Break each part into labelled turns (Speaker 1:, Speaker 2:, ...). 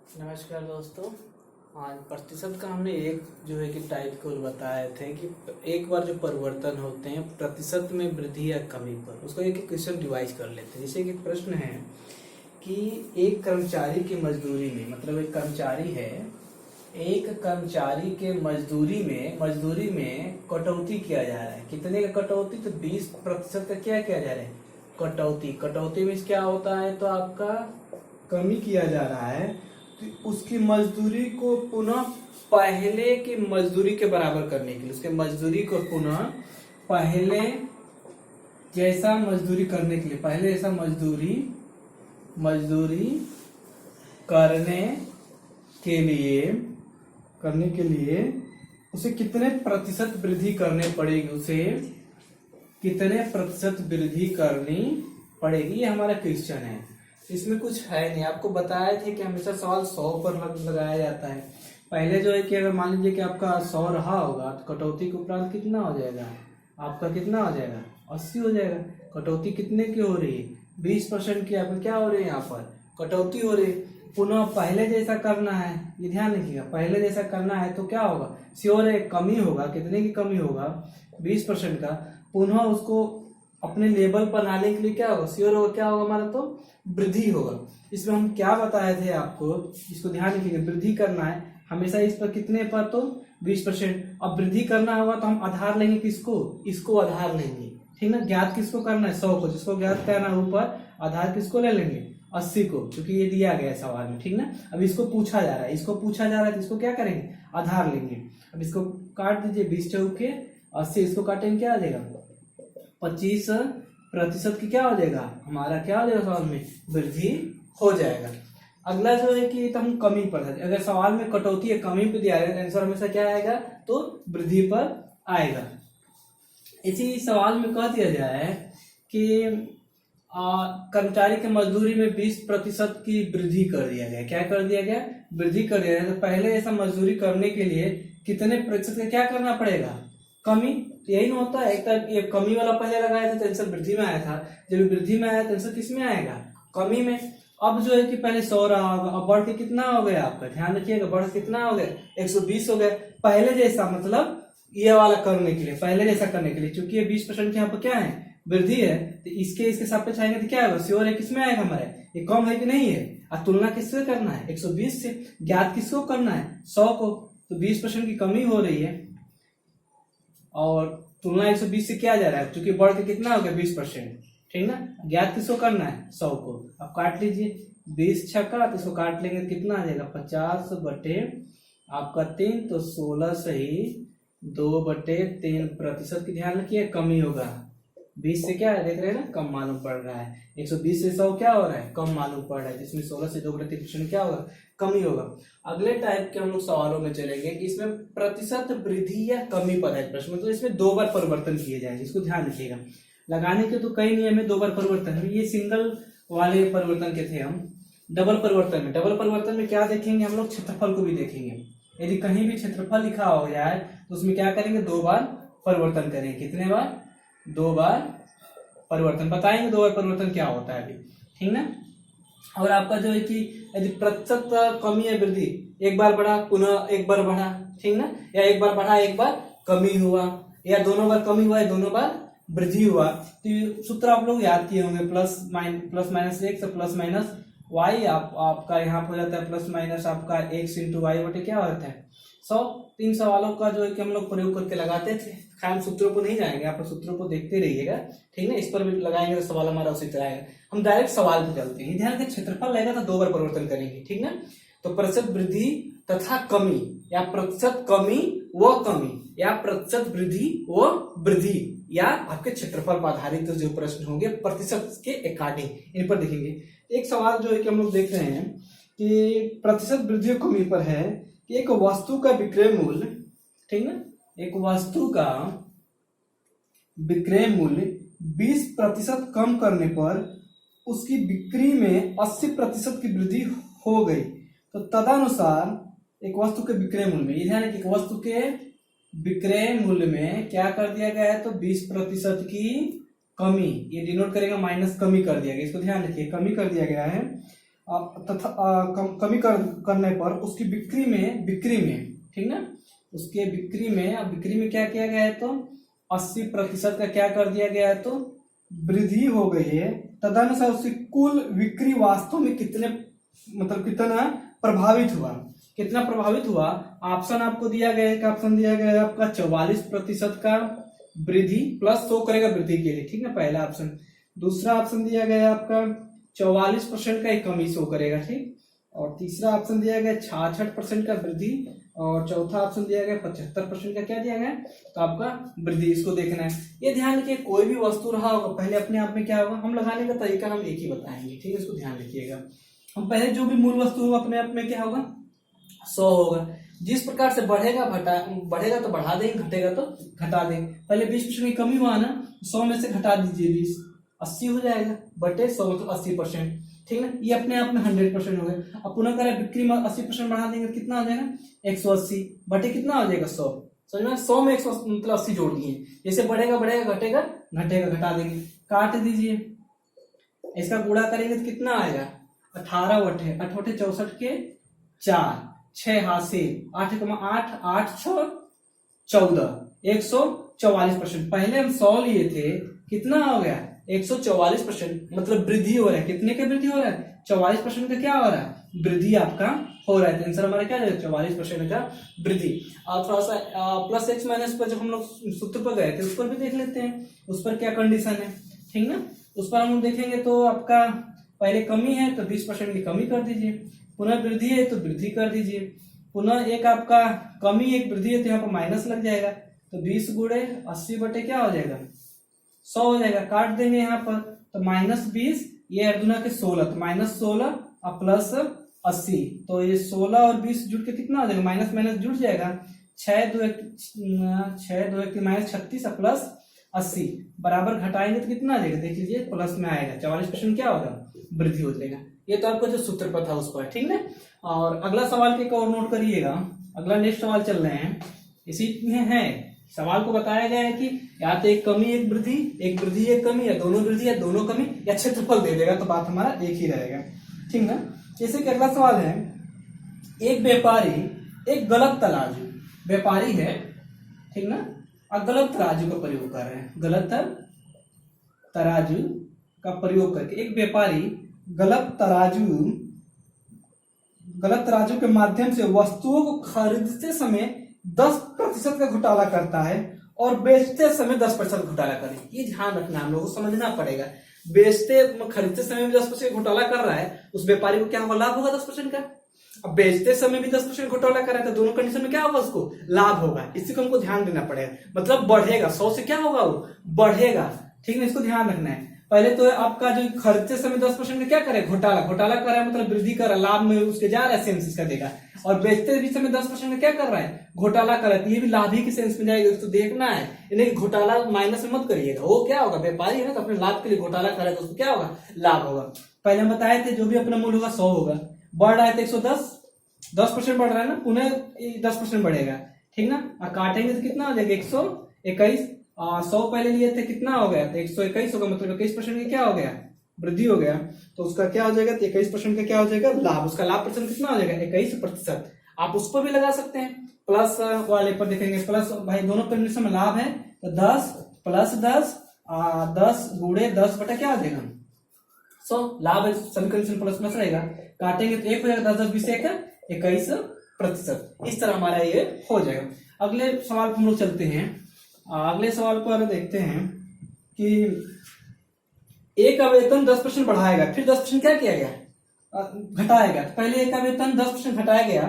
Speaker 1: नमस्कार दोस्तों। आज प्रतिशत का हमने एक जो है कि टाइप को बताए थे कि एक बार जो परिवर्तन होते हैं प्रतिशत में वृद्धि या कमी पर, उसको एक क्वेश्चन डिवाइज कर लेते हैं। जैसे कि प्रश्न है कि एक कर्मचारी की मजदूरी में, मतलब एक कर्मचारी है, एक कर्मचारी के मजदूरी में कटौती किया जा रहा है। कितने का कटौती? तो 20% का क्या किया जा रहा है? कटौती। कटौती में क्या होता है? तो आपका कमी किया जा रहा है। तो उसकी मजदूरी को पुनः पहले की मजदूरी के बराबर करने के लिए, उसके मजदूरी को पुनः पहले जैसा मजदूरी करने के लिए, पहले जैसा मजदूरी करने के लिए उसे कितने प्रतिशत वृद्धि करने पड़ेगी, उसे कितने प्रतिशत वृद्धि करनी पड़ेगी, ये हमारा क्वेश्चन है। इसमें कुछ है नहीं, आपको बताया थे कि हमेशा सवाल 100 पर लगाया जाता है। पहले जो है कि अगर मान लीजिए कि आपका 100 रहा होगा तो कटौती के उपरांत कितना हो जाएगा? आपका कितना हो जाएगा? 80 हो जाएगा। कटौती कितने की हो रही है? 20% की आपको क्या हो रही है? यहाँ पर कटौती हो रही है। पुनः पहले जैसा करना है, ये ध्यान रखिएगा, पहले जैसा करना है तो क्या होगा? श्योर है कमी होगा। कितने की कमी होगा? 20% का। पुनः उसको अपने लेवल पर लाने के लिए क्या होगा? श्योर होगा क्या होगा हमारा? तो वृद्धि होगा। इसमें हम क्या बताए थे आपको, इसको ध्यान रखिएगा, वृद्धि करना है हमेशा इस पर, कितने पर? तो 20%। अब वृद्धि करना होगा तो हम आधार लेंगे किसको? इसको आधार लेंगे, ठीक ना। ज्ञात किसको करना है? 100 को। जिसको ज्ञात करना है ऊपर, आधार किसको ले लेंगे? 80 को, क्योंकि ये दिया गया है सवाल में, ठीक ना। अब इसको पूछा जा रहा है, तो इसको क्या करेंगे? आधार लेंगे। अब इसको काट दीजिए, 20 चौके 80, इसको काटेंगे क्या आ जाएगा? 25% की क्या हो जाएगा? हमारा क्या हो जाएगा? सवाल में वृद्धि हो जाएगा। अगला जो है कि तो हम कमी पर है। अगर सवाल में कटौती या कमी पर दिया है तो आंसर हमेशा क्या आएगा? तो वृद्धि पर आएगा। इसी सवाल में कह दिया जाए कि कर्मचारी के मजदूरी में 20% की वृद्धि कर दिया गया। क्या कर दिया गया? वृद्धि कर दिया गया। तो पहले ऐसा मजदूरी करने के लिए कितने प्रतिशत का क्या करना पड़ेगा? कमी। तो यही ना होता है, एक तरफ ये कमी वाला पहले लगाया था तो आंसर वृद्धि में आया था, जब वृद्धि में आया तो आंसर किस में आएगा? कमी में। अब जो है कि पहले 100 रहा होगा, अब बढ़ के कितना हो गया? आपका ध्यान रखिएगा, बढ़ के कितना हो गया? 120 हो गया। पहले जैसा, मतलब ये वाला करने के लिए, पहले जैसा करने के लिए, क्योंकि ये 20% के यहाँ पर क्या है? वृद्धि है, तो इसके सापेक्ष आएंगे तो क्या होगा? श्योर है किसमें आएगा हमारे? ये कम है कि नहीं है? और तुलना किससे करना है? 120 से। ज्ञात किसको करना है? 100 को। तो 20% की कमी हो रही है और तुलना 120 से किया जा रहा है, क्योंकि बढ़ के कितना हो गया? 20%, ठीक ना। ज्ञात किसको करना है? 100 को। अब काट लीजिए, 20 छक्का, तो इसको काट लेंगे तो कितना आ जाएगा? 50 बटे आपका 3, तो 16 सही 2/3% की ध्यान रखिए कमी होगा। 20 से क्या है? देख रहे हैं ना, कम मालूम पड़ रहा है। 120 से 100 क्या हो रहा है? कम मालूम पड़ रहा है, जिसमें 16 से 2/3% क्या होगा? कमी होगा। अगले टाइप के हम लोग सवालों में चलेंगे कि इसमें प्रतिशत वृद्धि या कमी पर है प्रश्न, मतलब इसमें 2 बार परिवर्तन किए जाएंगे। इसको ध्यान रखिएगा, लगाने के तो कई नियम है 2 बार परिवर्तन। ये सिंगल वाले परिवर्तन के थे। हम डबल परिवर्तन में क्या देखेंगे? हम लोग क्षेत्रफल को भी देखेंगे। यदि कहीं भी क्षेत्रफल लिखा हो जाए तो उसमें क्या करेंगे? 2 बार परिवर्तन करेंगे। कितने बार? 2 बार परिवर्तन। बताएंगे 2 बार परिवर्तन क्या होता है अभी, ठीक ना। और आपका जो है कि यदि प्रतिशत कमी या वृद्धि, एक बार बढ़ा पुनः एक बार बढ़ा, ठीक ना, या एक बार बढ़ा एक बार कमी हुआ, या दोनों बार कमी हुआ या दोनों बार वृद्धि हुआ, तो ये सूत्र आप लोग याद किए होंगे, plus minus x plus minus y। आपका यहाँ पर हो जाता है प्लस माइनस आपका x इंटू वाई बटे क्या होता है? 100। 3 सवालों का जो है कि हम लोग प्रयोग करके लगाते थे। खैर हम सूत्रों को नहीं जाएंगे, आप सूत्रों को देखते रहिएगा, ठीक ना। इस पर भी लगाएंगे तो सवाल हमारा उसी तरह आएगा। हम डायरेक्ट सवाल पे चलते हैं। ध्यान रखें, क्षेत्रफल रहेगा तो 2 बार परिवर्तन करेंगे, ठीक ना। तो प्रतिशत वृद्धि तथा कमी, या प्रतिशत कमी व कमी, या प्रतिशत वृद्धि व वृद्धि, या आपके क्षेत्रफल पर आधारित जो प्रश्न होंगे प्रतिशत के अकॉर्डिंग, इन पर देखेंगे। एक सवाल जो है कि हम लोग देख रहे हैं कि प्रतिशत वृद्धि और कमी पर है कि एक वस्तु का विक्रय मूल्य, ठीक ना, एक वस्तु का विक्रय मूल्य 20% कम करने पर उसकी बिक्री में 80% की वृद्धि हो गई। तो तदनुसार एक वस्तु के विक्रय मूल्य में, ध्यान है कि एक वस्तु के विक्रय मूल्य में क्या कर दिया गया है? तो 20% की कमी, ये डिनोट करेगा माइनस, कमी कर दिया गया। इसको ध्यान रखिए, कमी कर दिया गया है। तथा कमी करने पर उसकी बिक्री में ठीक ना, उसके बिक्री में क्या किया गया है, तो 80% का क्या कर दिया गया है, तो वृद्धि हो गई है। तदनुसार उसकी कुल बिक्री वास्तव में कितना प्रभावित हुआ। ऑप्शन आपको दिया गया है, ऑप्शन दिया गया है आपका 44% का वृद्धि प्लस शो करेगा वृद्धि के लिए, ठीक ना, पहला ऑप्शन। दूसरा ऑप्शन दिया गया है आपका 44% का एक कमी शो करेगा, ठीक। और तीसरा ऑप्शन दिया गया 66% का वृद्धि, और चौथा ऑप्शन दिया गया 75% का क्या दिया गया, तो आपका वृद्धि। इसको देखना है। ये ध्यान रखिए, कोई भी वस्तु रहा होगा पहले अपने आप में क्या होगा, हम लगाने का तरीका हम एक ही बताएंगे, ठीक है, इसको ध्यान रखिएगा। हम पहले जो भी मूल वस्तु होगा अपने आप में क्या होगा, 100 होगा। जिस प्रकार से बढ़ेगा तो बढ़ा देंगे, घटेगा तो घटा देंगे। पहले 20% की कमी हुआ ना, 100 में से घटा दीजिए 20, 80 हो जाएगा, बटे 100 मतलब 80%, ठीक ना। ये अपने आप में 100% हो गया। अब पुनः करें बिक्री में 80% बढ़ा देंगे, कितना हो जाएगा, 180 बटे कितना हो जाएगा, 100। समझ में, 100 में 180 मतलब 80 जोड़ दिए। जैसे बढ़ेगा घटेगा घटा देंगे। काट दीजिए, इसका गुणा करेंगे तो कितना आएगा, 18 बटे 64 के 4, 6 हाथ से 8 8 6 14, 144%। पहले हम 100 लिए थे, कितना हो गया, 144%, मतलब वृद्धि हो रहा है। कितने का वृद्धि हो रहा है, 44% का क्या हो रहा है, वृद्धि आपका हो रहा है। आंसर हमारा क्या है, 44% का वृद्धि। और थोड़ा सा प्लस एक्स माइनस पर जब हम लोग सूत्र पर गए थे, उस पर भी देख लेते हैं, उस पर क्या कंडीशन है, ठीक ना। उस पर हम देखेंगे तो आपका पहले कमी है तो 20% की कमी कर दीजिए, पुनः वृद्धि है तो वृद्धि कर दीजिए, पुनः एक आपका कमी एक वृद्धि है तो यहाँ पर माइनस लग जाएगा, तो 20 गुणे 80 बटे क्या हो जाएगा, 100 हो जाएगा। काट देंगे यहाँ पर तो -20, ये 8 के 16, तो -16 और प्लस 80, तो ये 16 और 20 जुड़ के कितना हो जाएगा, माइनस माइनस जुड़ जाएगा, 6 2 -36 और प्लस 80 बराबर घटाएंगे तो कितना आ जाएगा, देख लीजिए प्लस में आएगा, 44% क्या होगा, वृद्धि हो जाएगा। ये तो आपको जो सूत्र पर था उस पर, ठीक ना। और अगला सवाल के और नोट करिएगा, अगला नेक्स्ट सवाल चल रहे हैं, इसी में है सवाल को बताया गया है कि या तो एक कमी एक वृद्धि एक कमी, या दोनों वृद्धि या दोनों कमी, या क्षेत्रफल दे देगा, तो बात हमारा एक ही रहेगा, ठीक ना। जैसे कि अगला सवाल है, एक व्यापारी एक गलत तराजू, व्यापारी है, ठीक ना, और गलत तराजू का प्रयोग कर रहे हैं, गलत तराजू का प्रयोग करके एक व्यापारी गलत तराजू के माध्यम से वस्तुओं को खरीदते समय 10% का घोटाला करता है और बेचते समय 10% घोटाला करे। ये ध्यान रखना, हम लोगों को समझना पड़ेगा। खरीदते समय भी 10% घोटाला कर रहा है, उस व्यापारी को क्या होगा, लाभ होगा 10% का। अब बेचते समय भी 10% घोटाला कर रहा है, तो दोनों कंडीशन में क्या होगा, उसको लाभ होगा। इसी को हमको ध्यान देना पड़ेगा, मतलब बढ़ेगा, 100 से क्या होगा, वो बढ़ेगा, ठीक है, इसको ध्यान रखना है। पहले तो आपका जो खरीदते समय 10% का क्या करे, घोटाला कर रहा है, मतलब वृद्धि कर रहा है, लाभ में उसके जा रहा है, सेंस इसका देगा। और बेचते भी समय 10% का क्या कर रहा है, घोटाला कर रहा है, तो ये भी लाभ ही के सेंस में जाएगा, उसको देखना है। इन्हें घोटाला माइनस में मत करिएगा, वो क्या होगा, व्यापारी है ना, तो अपने लाभ के लिए घोटाला कर रहा है, तो उसको क्या होगा, लाभ होगा। पहले हम बताए थे जो भी अपना मूल्य होगा 100 होगा, बढ़ रहा है तो 110, 10% बढ़ रहा है ना, पुनः 10% बढ़ेगा, ठीक ना। और काटेंगे तो कितना हो जाएगा, 121, 100 पहले लिए थे, कितना हो गया, तो 121 होगा, मतलब 21% का क्या हो गया, वृद्धि हो गया, तो उसका क्या हो जाएगा, तो 21% का क्या हो जाएगा, लाभ। उसका लाभ परसेंट कितना हो जाएगा, 21%। आप उस पर भी लगा सकते हैं, प्लस वाले पर देखेंगे, प्लस भाई दोनों कंडीशन में लाभ है, तो 10 प्लस 10, 10 गुणे 10 बटा क्या हो जाएगा, 100, लाभ है, सभी कंडीशन प्लस प्लस रहेगा। काटेंगे तो 1 हो जाएगा, 10 10 20 21%। इस तरह हमारा ये हो जाएगा। अगले सवाल पर हम लोग चलते हैं। अगले सवाल पर देखते हैं कि एक का वेतन 10% बढ़ाएगा, फिर 10% क्या किया गया, घटाएगा। पहले एक का वेतन 10% घटाया गया,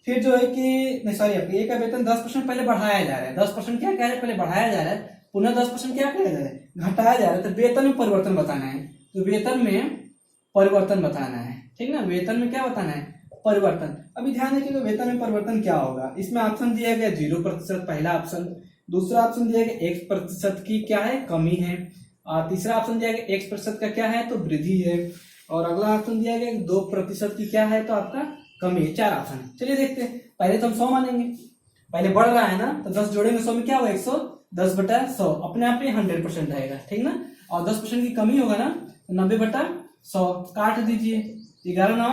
Speaker 1: फिर जो है कि नहीं सॉरी, एक का वेतन 10% पहले बढ़ाया जा रहा है, 10% क्या कह रहे हैं, पहले बढ़ाया जा रहा है, पुनः 10% क्या किया जा रहा है, घटाया जा रहा है। तो वेतन में परिवर्तन बताना है, तो वेतन में परिवर्तन बताना है, ठीक ना, वेतन में क्या बताना है, परिवर्तन। अभी ध्यान रखिएगा वेतन में परिवर्तन क्या होगा। इसमें ऑप्शन दिया गया 0%, पहला ऑप्शन। दूसरा ऑप्शन दिया गया 1% की क्या है, कमी है। और तीसरा ऑप्शन दिया गया 1% का क्या है, तो वृद्धि है। और अगला ऑप्शन दिया गया 2% की क्या है, तो आपका कमी है। 4 ऑप्शन है। चलिए देखते हैं। पहले तो हम 100 मानेंगे, पहले बढ़ रहा है ना, तो 10 जोड़ेंगे 100 में क्या होगा, 110/100, अपने आप में 100% रहेगा, ठीक ना। और 10% की कमी होगा ना, तो 90/100, काट दीजिए, 11 9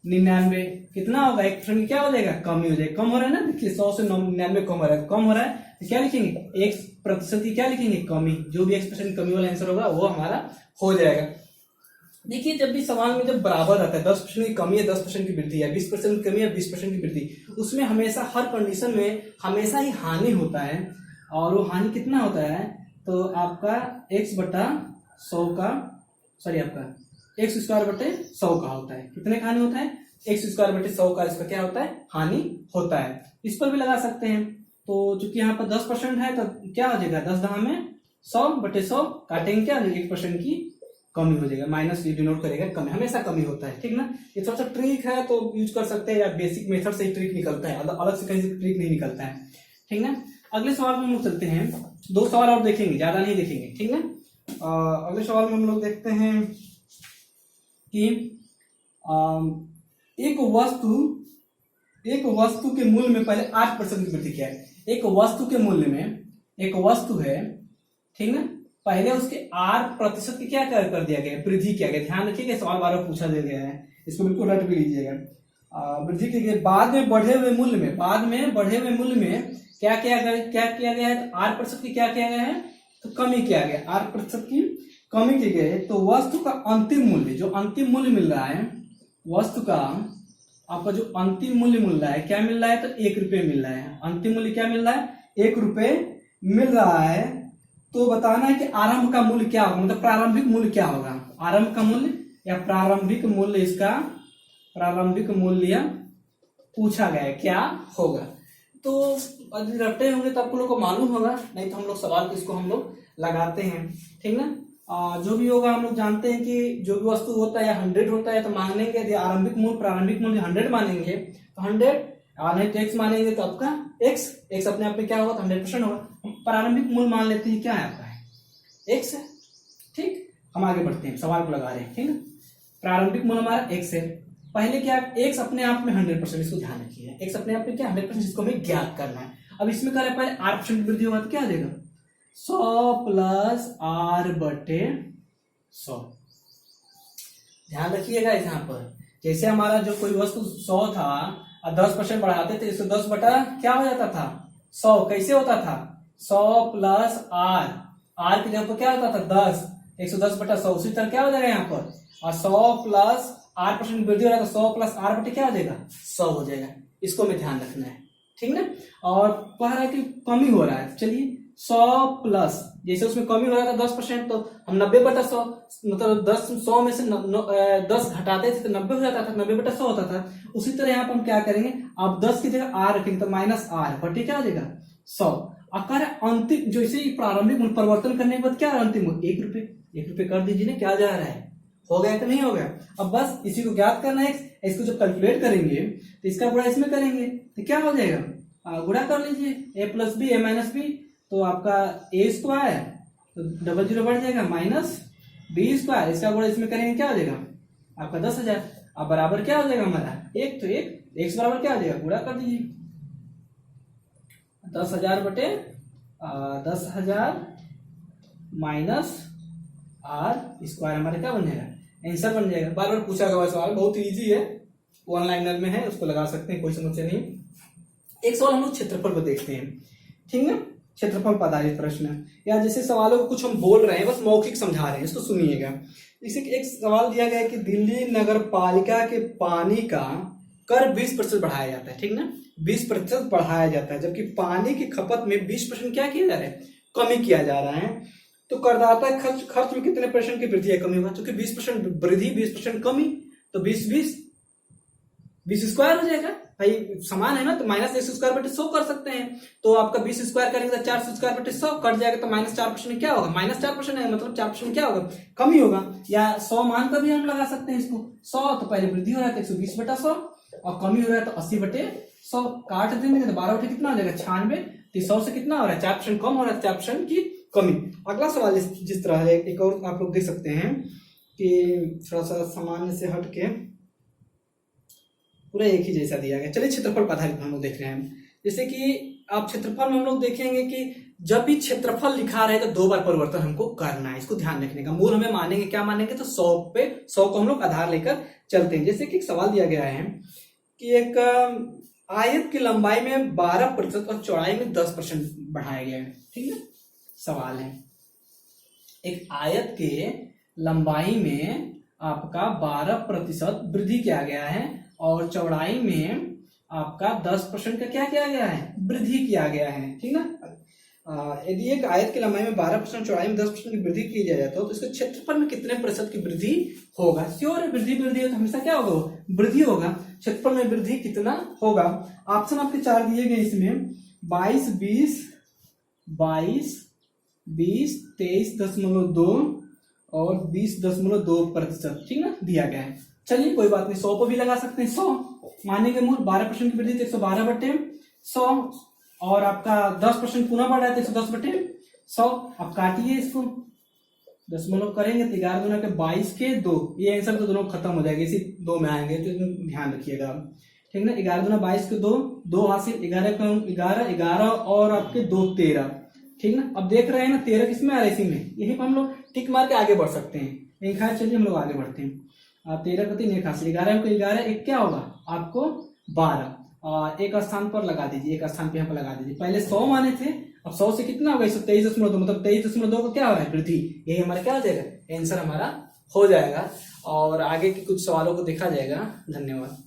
Speaker 1: 99, कितना होगा 1% क्या हो जाएगा, कम ही हो जाएगा। कम हो रहा है ना, देखिए 100 से 99 कम हो रहा है, कम हो रहा है तो क्या लिखेंगे, 1% की क्या लिखेंगे, कमी। जो भी 1% कमी वाला आंसर होगा वो हमारा हो जाएगा। देखिए जब भी सवाल में जब बराबर आता है, 10% की कमी है 10% की वृद्धि है, 20% की कमी है 20% की वृद्धि, उसमें हमेशा हर कंडीशन में हमेशा ही हानि होता है। और वो हानि कितना होता है, तो आपका x बटा 100 का, सॉरी आपका x स्क्वायर बटे 100 का होता है। कितने का हानि होता है, x स्क्वायर बटे 100 का इसका क्या होता है, हानि होता है। इस पर भी लगा सकते हैं। तो चूंकि यहाँ पर 10% है तो क्या हो जाएगा, 10 दहा में 100 बटे 100 काटेंगे क्या, 1% की कमी हो जाएगा, माइनस डिनोट करेगा कमी, हमेशा कमी होता है, ठीक ना। ये थोड़ा सा ट्रिक है तो यूज कर सकते हैं, या बेसिक मेथड से ही ट्रिक निकलता है, अलग से कहीं से ट्रिक नहीं निकलता है, ठीक ना। अगले सवाल में हम लोग चलते हैं, 2 सवाल और देखेंगे, ज्यादा नहीं देखेंगे, ठीक ना। अगले सवाल में हम लोग देखते हैं कि एक वस्तु के मूल्य में पहले 8% की वृद्धि क्या है। एक वस्तु के मूल्य में, एक वस्तु है, ठीक ना, पहले उसके 8% की क्या कर दिया गया, वृद्धि किया गया। ध्यान रखिएगा, सवाल बार बार पूछा गया है, इसको बिल्कुल रट भी लीजिएगा। वृद्धि की गई, बाद में बढ़े हुए मूल्य में, बाद में बढ़े हुए मूल्य में क्या किया गया है, तो 8% की क्या किया गया है, तो कमी किया गया, 8% की कमी की गई। तो वस्तु का अंतिम मूल्य, जो अंतिम मूल्य मिल रहा है, वस्तु का आपका जो अंतिम मूल्य मिल रहा है, क्या मिल रहा है, तो 1 रुपये मिल रहा है। अंतिम मूल्य क्या मिल रहा है, 1 रुपये मिल रहा है। तो बताना है कि आरंभ का मूल्य क्या होगा, मतलब प्रारंभिक मूल्य क्या होगा, आरंभ का मूल्य या प्रारंभिक मूल्य, इसका प्रारंभिक मूल्य पूछा गया है, क्या होगा। तो यदि रटे होंगे तो आपको लोग को मालूम होगा, नहीं तो हम लोग सवाल को इसको हम लोग लगाते हैं, ठीक ना। जो भी होगा हम लोग जानते हैं कि जो भी वस्तु होता है या 100 होता है तो मानेंगे, यदि आरंभिक मूल्य प्रारंभिक मूल्य 100 मानेंगे तो 100, और नहीं तो x मानेंगे तो आपका x अपने आप में क्या होगा, तो 100% होगा। प्रारंभिक मूल्य मान लेते हैं, क्या है आपका x है, ठीक। हम आगे बढ़ते हैं, सवाल को लगा रहे हैं, ठीक है। प्रारंभिक मूल्य हमारा x है, पहले क्या, x अपने आप में 100%, इसको ध्यान रखिए, x अपने आप में क्या 100%, इसको हमें ज्ञात करना है। अब इसमें क्या है, पहले 8% वृद्धि होगा तो क्या आ जाएगा, 100 प्लस r बटे 100। ध्यान रखिएगा यहाँ पर, जैसे हमारा जो कोई वस्तु 100 था और 10% बढ़ाते थे, इसको 10 बटा क्या हो जाता था, 100। कैसे होता था, 100 प्लस r की जगह पर क्या होता था 10, 110 बटा 100। उसी तरह क्या हो जाएगा यहाँ पर, और 100 प्लस 8% वृद्धि हो रहा है तो 100 प्लस r बटे क्या हो जाएगा, 100 हो जाएगा। इसको हमें ध्यान रखना है, ठीक ना। और कह रहा है कि कमी हो रहा है, चलिए 100 प्लस, जैसे उसमें कमी हो रहा था 10%, तो हम 90 बटा 100, मतलब 100 में से 10 घटाते थे तो 90 हो जाता था, 90 बटा 100 होता था। उसी तरह यहाँ पर हम क्या करेंगे, अब 10 की जगह r रखेंगे तो माइनस r बटे क्या हो जाएगा 100। अगर अंतिम जैसे ही प्रारंभिक मूल्य परिवर्तन करने के बाद क्या अंतिम मूल्य 1 रुपये, 1 रुपये कर दीजिए ना, क्या जा रहा है, हो गया कि नहीं हो गया। अब बस इसी को ज्ञात करना है, इसको जब कैलकुलेट करेंगे तो इसका गुणा इसमें करेंगे तो क्या हो जाएगा, गुणा कर लीजिए, a plus B, a minus B, तो आपका a स्क्वायर तो 00 बढ़ जाएगा माइनस बी स्क्वायर, इसका गुणा इसमें करेंगे क्या हो जाएगा आपका 10,000। अब बराबर क्या हो जाएगा हमारा, एक तो एक x बराबर क्या हो जाएगा, गुणा कर दीजिए 10,000 बटे 10,000 माइनस r स्क्वायर, हमारा क्या बन जाएगा, आंसर बन जाएगा। बार बार पूछा गया सवाल, बहुत इजी है, वन लाइनर में है, उसको लगा सकते हैं, कोई समस्या नहीं। एक सवाल हम लोग क्षेत्रफल को देखते हैं, ठीक ना, क्षेत्रफल पर आधारित प्रश्न, या जैसे सवालों को कुछ हम बोल रहे हैं बस मौखिक समझा रहे हैं, इसको सुनिएगा। जैसे एक सवाल दिया गया है कि दिल्ली नगर पालिका के पानी का कर 20% बढ़ाया जाता है, ठीक ना, 20% बढ़ाया जाता है, जबकि पानी की खपत में 20% क्या किया जा रहा है, कमी किया जा रहा है। तो करदाता खर्च में कितने % की वृद्धि या कमी होगा, क्योंकि 20% वृद्धि 20% कमी, तो 20 स्क्वायर हो जाएगा भाई, समान है ना, तो माइनस 100 स्क्वायर बटे 100 कर सकते हैं। तो आपका 20 स्क्वायर करेंगे तो 400 स्क्वायर बटे 100 कट जाएगा, तो माइनस 4% क्या होगा, माइनस 4% है, मतलब 4% क्या होगा, कमी होगा। या 100 मान कर भी हम लगा सकते हैं इसको, 100 तो पहले वृद्धि हो रहा है तो 120 बटा 100, और कमी हो रहा है तो 80 बटे 100, काट देंगे तो 12 बटे कितना हो जाएगा 96, तो 100 से कितना हो रहा है 4% कम हो रहा है, 4% की कमी। अगला सवाल जिस तरह है, एक और आप लोग देख सकते हैं कि थोड़ा सा सामान्य से हट के पूरा एक ही जैसा दिया गया। चलिए क्षेत्रफल पर आधारित हम लोग देख रहे हैं, जैसे कि आप क्षेत्रफल में हम लोग देखेंगे कि जब भी क्षेत्रफल लिखा रहे तो 2 बार परिवर्तन हमको करना है, इसको ध्यान रखने का। मूल हमें मानेंगे, क्या मानेंगे, तो 100 को हम लोग आधार लेकर चलते हैं। जैसे कि एक सवाल दिया गया है कि एक आयत की लंबाई में 12% और चौड़ाई में 10% बढ़ाया गया है। ठीक है, सवाल है एक आयत के लंबाई में आपका 12% वृद्धि किया गया है और चौड़ाई में आपका 10% का क्या किया गया है, वृद्धि किया गया है। ठीक ना, यदि एक आयत की लंबाई में 12% चौड़ाई में 10% की वृद्धि की जाए तो इसके क्षेत्रफल में कितने प्रतिशत की वृद्धि होगा। श्योर है, वृद्धि है तो हमेशा क्या होगा, वृद्धि होगा। क्षेत्रफल में वृद्धि कितना होगा। ऑप्शन आपके 4 दिए गए, इसमें 22, 23.2 और 20.2%। ठीक ना, दिया गया है। चलिए कोई बात नहीं, 100 पर भी लगा सकते हैं। 100 मानेंगे मूल 12% की वृद्धि तो 112/100 और आपका 10% पुनः बढ़ रहा है तो 110/100। अब काटिए इसको, दशमलव करेंगे तो 11 दूना के 22 के 2, ये आंसर तो दोनों खत्म हो जाएगा, इसी 2 में आएंगे तो ध्यान रखिएगा। ठीक ना, 11 दूना 22 के 2 हासिल, 11 और आपके 2 13। ठीक ना, अब देख रहे हैं ना 13 किसमें आ रहा है, इसी में। यही पर हम लोग टिक मार के आगे बढ़ सकते हैं। एक खैर चलिए हम लोग आगे बढ़ते हैं। 13 का 3 एक हासिल, 11 को 11 एक क्या होगा आपको 12 और एक स्थान पर लगा दीजिए, एक स्थान पे यहाँ पर लगा दीजिए। पहले 100 माने थे, अब 100 से कितना होगा 123.2, मतलब 23.2 का क्या हो रहा है, वृद्धि। यही हमारा क्या हो जाएगा, आंसर हमारा हो जाएगा। और आगे के कुछ सवालों को देखा जाएगा। धन्यवाद।